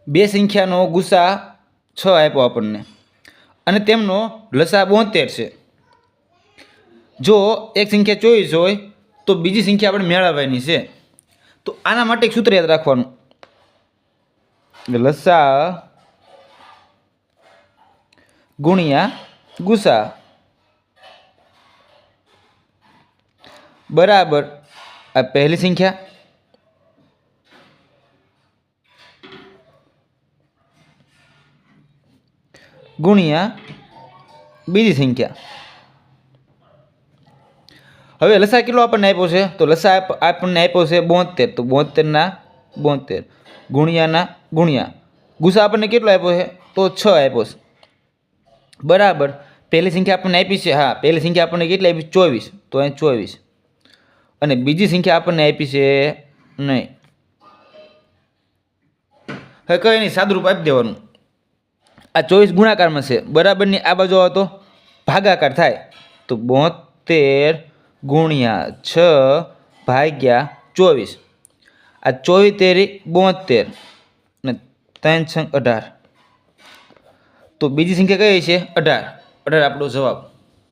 બે સંખ્યાનો ગુસા 6 આપ્યો આપણને અને તેમનો લસા 72 છે। જો એક સંખ્યા 24 હોય તો બીજી સંખ્યા આપણે મેળવવાની છે। તો આના માટે એક સૂત્ર યાદ રાખવાનું, લસા ગુણ્યા ગુસા બરાબર આ પહેલી સંખ્યા ગુણ્યા બીજી સંખ્યા। હવે લસા કેટલો આપણને આપ્યો છે? તો લસા આપણને આપ્યો છે 72, તો 72 ના 72 ગુણ્યાના ગુણ્યા ગુસા આપણને કેટલો આપ્યો છે? તો 6 આપ્યો છે બરાબર। પહેલી સંખ્યા આપણને આપી છે, હા પહેલી સંખ્યા આપણને કેટલી આપી? 24, તો અહીં 24 અને બીજી સંખ્યા આપણને આપી છે નહીં। હવે કંઈ નહીં, સાદુરૂપ આપી દેવાનું। આ 24 ગુણાકારમાં છે બરાબરની આ બાજુ આવે તો ભાગાકાર થાય, તો 72 ગુણ્યા 6 ભાગ્યા 24। આ 24 તેરી 72 ને 3 છંગ 18, તો બીજી સંખ્યા કઈ છે? 18 આપણો જવાબ।